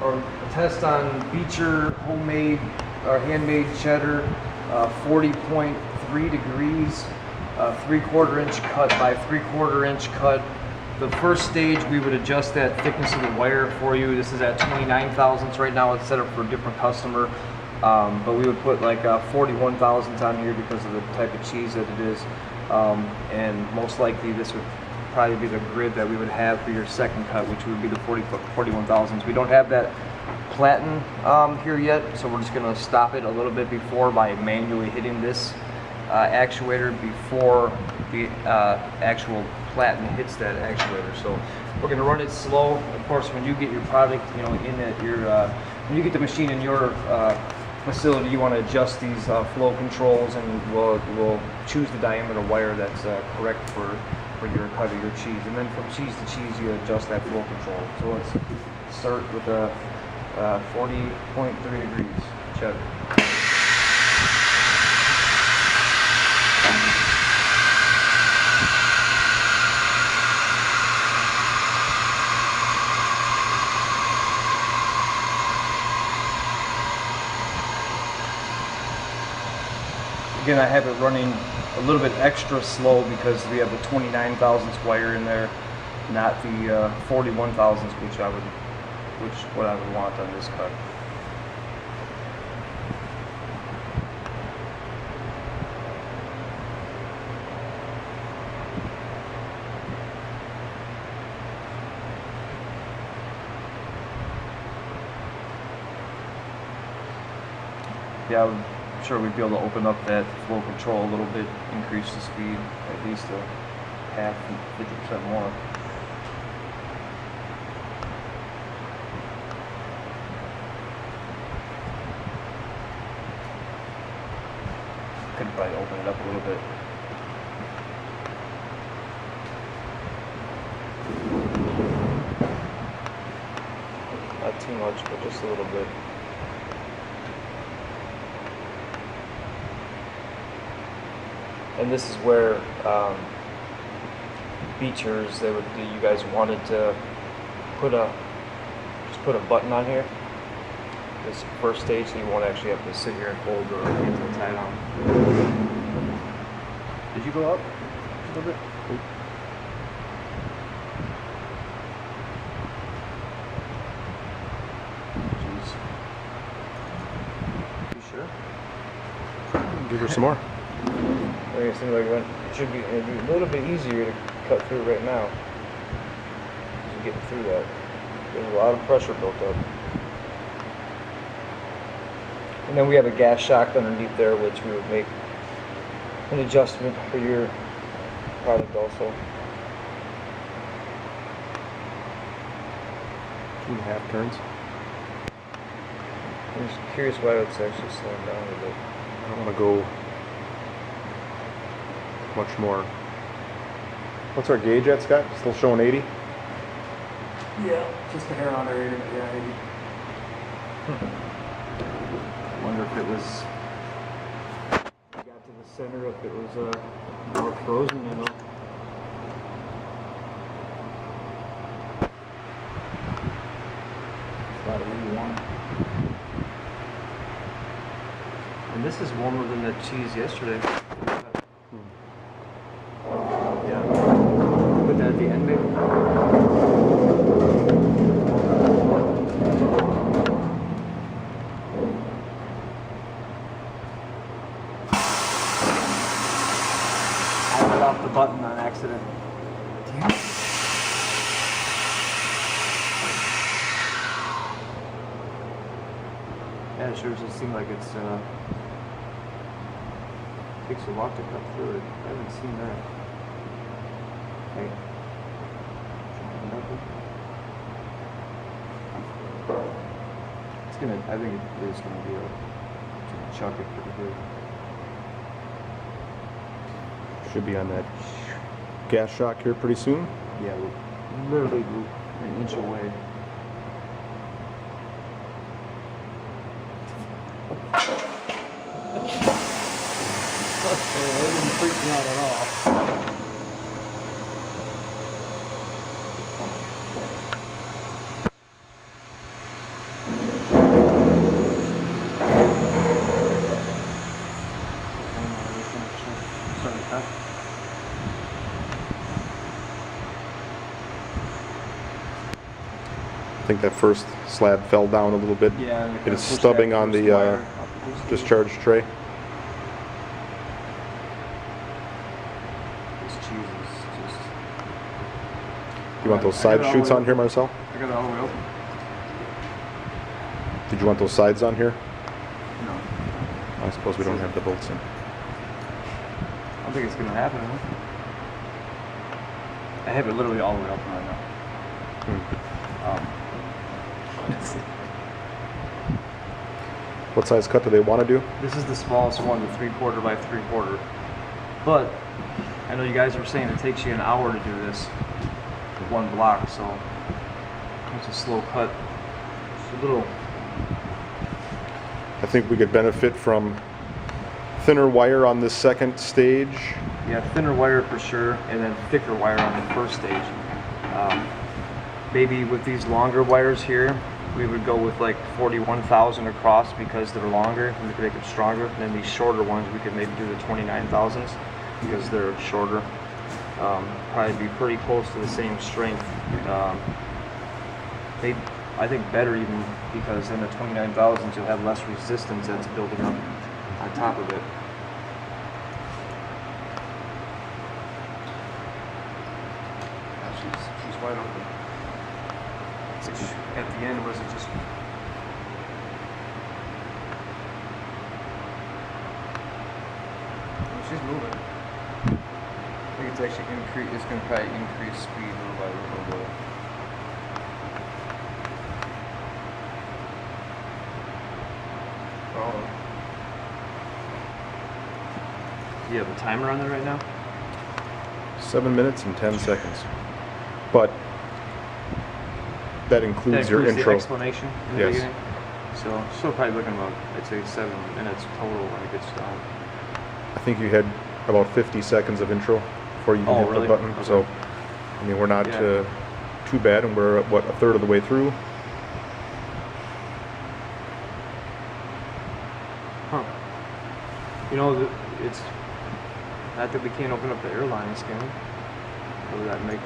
or a test on Beecher homemade or handmade cheddar, 40.3 degrees, 3/4 inch cut by 3/4 inch cut. The first stage, we would adjust that thickness of the wire for you. This is at 29 thousandths right now. It's set up for a different customer, but we would put like 41 thousandths on here because of the type of cheese that it is, and most likely this would probably be the grid that we would have for your second cut, which would be the 41 thousandths. We don't have that platen here yet, so we're just going to stop it a little bit before by manually hitting this actuator before the actual platen hits that actuator. So we're going to run it slow. Of course, when you get your product, you know, in at your when you get the machine in your facility, you want to adjust these flow controls, and we'll choose the diameter wire that's correct for your cut of your cheese. And then from cheese to cheese, you adjust that flow control. So let's start with a 40.3 degrees cheddar. Again, I have it running a little bit extra slow because we have the 29 thousandths wire in there, not the 41 thousandths, which I would want on this cut. Yeah, I'm sure we'd be able to open up that flow control a little bit, increase the speed at least a half, 50% more. Could probably open it up a little bit. Not too much, but just a little bit. And this is where Beechers, you guys wanted to just put a button on here. This first stage, so you won't actually have to sit here and hold or get tied on. Did you go up a little bit? Oop. Jeez. You sure? Give her some more. It seems like it should be a little bit easier to cut through right now. Just getting through that. There's a lot of pressure built up. And then we have a gas shock underneath there, which we would make an adjustment for your product also. 2.5 turns. I'm just curious why it's actually slowing down a bit. I don't want to go much more. What's our gauge at, Scott? Still showing 80? Yeah, just a hair under 80. Yeah, 80. I wonder if it was got to the center, if it was more frozen, you know. It's about 81. And this is warmer than the cheese yesterday. Yeah. Put that at the end, maybe. I let off the button on accident. Damn. Yeah, it sure doesn't seem like it's takes a lot to cut through it. I haven't seen that. Hey. It's gonna, I think it is gonna be it's gonna chuck it pretty good. Should be on that gas shock here pretty soon. Yeah, we're literally an inch away. It didn't freak me out at all. think that first slab fell down a little bit. Yeah. and It kinda is push stubbing that on first the wire up the first discharge tray. This cheese is just. You want those I got side it all chutes the way on here, open. Marcel? I got it all the way open. Did you want those sides on here? No. I suppose we don't have the bolts in. I don't think it's gonna happen. Huh? I have it literally all the way open right now. Let's see. What size cut do they want to do? This is the smallest one, the 3/4 by 3/4. But I know you guys were saying it takes you an hour to do this, one block. So it's a slow cut. It's a little. I think we could benefit from thinner wire on this second stage. Yeah, thinner wire for sure, and then thicker wire on the first stage. Maybe with these longer wires here, we would go with like 41,000 across because they're longer and we could make them stronger. And then these shorter ones, we could maybe do the 29,000s because they're shorter. Probably be pretty close to the same strength. I think better even because in the 29,000s you'll have less resistance that's building up on top of it. She's wide open. At the end, was it just? Oh, she's moving. I think it's actually increase. It's going to probably increase speed little by little bit. Oh. Do you have a timer on there right now? 7 minutes and 10 seconds. But that includes your the intro. explanation in the Yes. beginning. So still probably looking about, I'd say 7 minutes total when it gets done. I think you had about 50 seconds of intro before you Oh, hit really? the button. Okay. So, I mean, we're not Yeah. too bad, and we're what, a third of the way through. Huh. You know, it's not that we can't open up the airlines, can we? Or would that make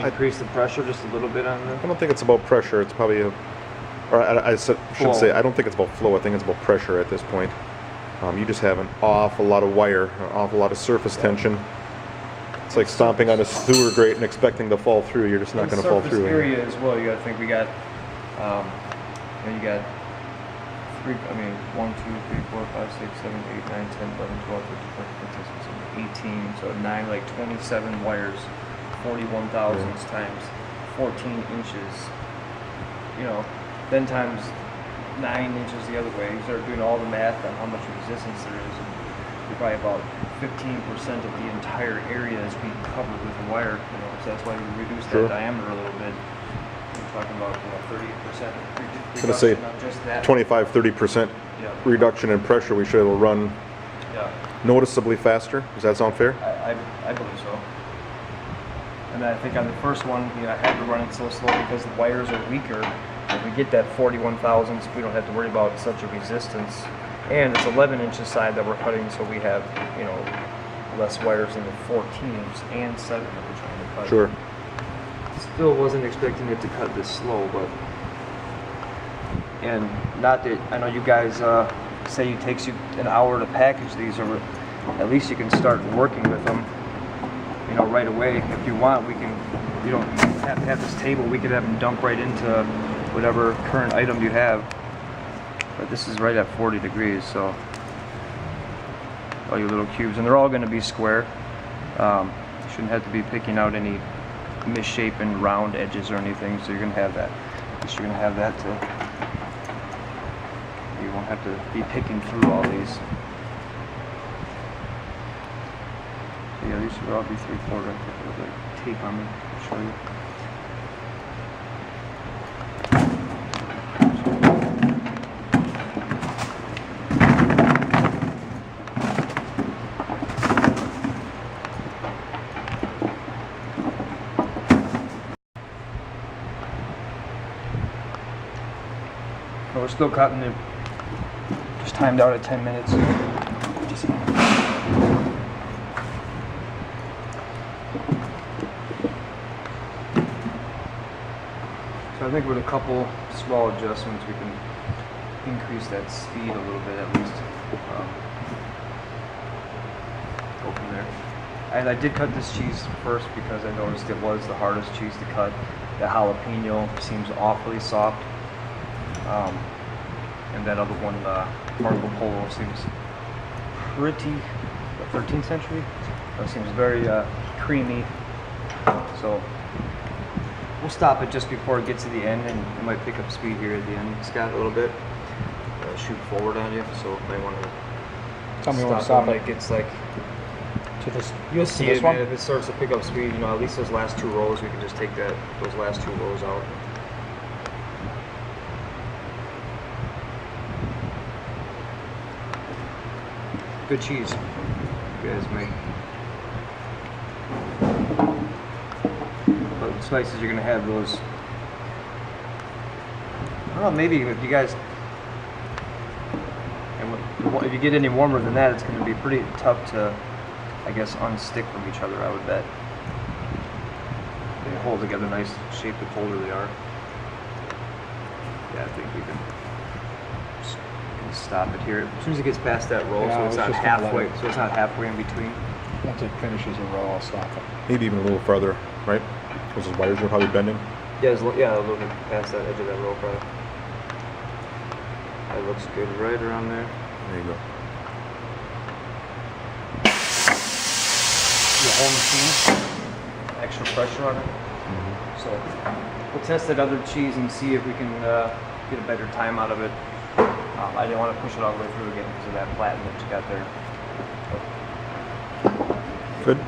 increase the pressure just a little bit on I the? don't think it's about pressure. It's probably should Flow. say, I don't think it's about flow. I think it's about pressure at this point. You just have an awful lot of wire, an awful lot of surface tension. It's like stomping on a sewer grate and expecting to fall through. You're just not going to fall through. Area as well. You got to think we got, you got 1, 2, 3, 4, 5, 6, 7, 8, 9, 10, 11, 12, 13, 14, 15, 16, 18. So 9, like 27 wires, 41 thousandths times 14 inches. You know, then times 9 inches the other way. You start doing all the math on how much resistance there is. And you're probably about 15% of the entire area is being covered with a wire. You know, so that's why we reduced Sure. that diameter a little bit. We're talking about 30% gonna say reduction on just that. 25-30% Yeah. reduction in pressure. We should be able to run Yeah. noticeably faster. Does that sound fair? I believe so. And then I think on the first one, I had to run it so slow because the wires are weaker. If we get that 41 thousandths, we don't have to worry about such a resistance. And it's 11 inches side that we're cutting, so we have, less wires than the 14s and 7 that we're trying to cut. Sure. Still wasn't expecting it to cut this slow, but. And not that, I know you guys say it takes you an hour to package these, or at least you can start working with them, right away. If you want, we can, you don't have to have this table, we could have them dump right into whatever current item you have. But this is right at 40 degrees, so all your little cubes, and they're all going to be square. You shouldn't have to be picking out any misshapen round edges or anything, so you're going to have that. At least you're going to have that you won't have to be picking through all these. So yeah, these should all be 3/4. With like tape on me. I'll show you. We're still cutting it. Just timed out at 10 minutes. Just So I think with a couple small adjustments, we can increase that speed a little bit at least. Go from there. And I did cut this cheese first because I noticed it was the hardest cheese to cut. The jalapeno seems awfully soft. And that other one, Marco Polo, seems pretty, the 13th century? It seems very creamy. So we'll stop it just before it gets to the end, and it might pick up speed here at the end, Scott, a little bit. Shoot forward on you, so you might want to Tell me when to stop when it. it gets like, To this. you'll see this it, one? man. If it starts to pick up speed, you know, at least those last 2 rows, we can just take those last 2 rows out. Good cheese, you guys make. But what's nice is you're gonna have those. I don't know, maybe if you guys, and if you get any warmer than that, it's gonna be pretty tough to, I guess, unstick from each other. I would bet. They hold together nice shape the colder they are. Yeah, I think we can stop it here as soon as it gets past that roll, Yeah, so I it's was not just gonna let halfway. it- So it's not halfway in between. Once it finishes a row, I'll stop it. Maybe even a little further, right? Because those wires are probably bending. Yeah, yeah, a little bit past that edge of that roll, probably. That looks good, right around there. There you go. The whole machine, extra pressure on it. So we'll test that other cheese and see if we can get a better time out of it. I didn't want to push it all the way through again because of that platen that you got there. Good.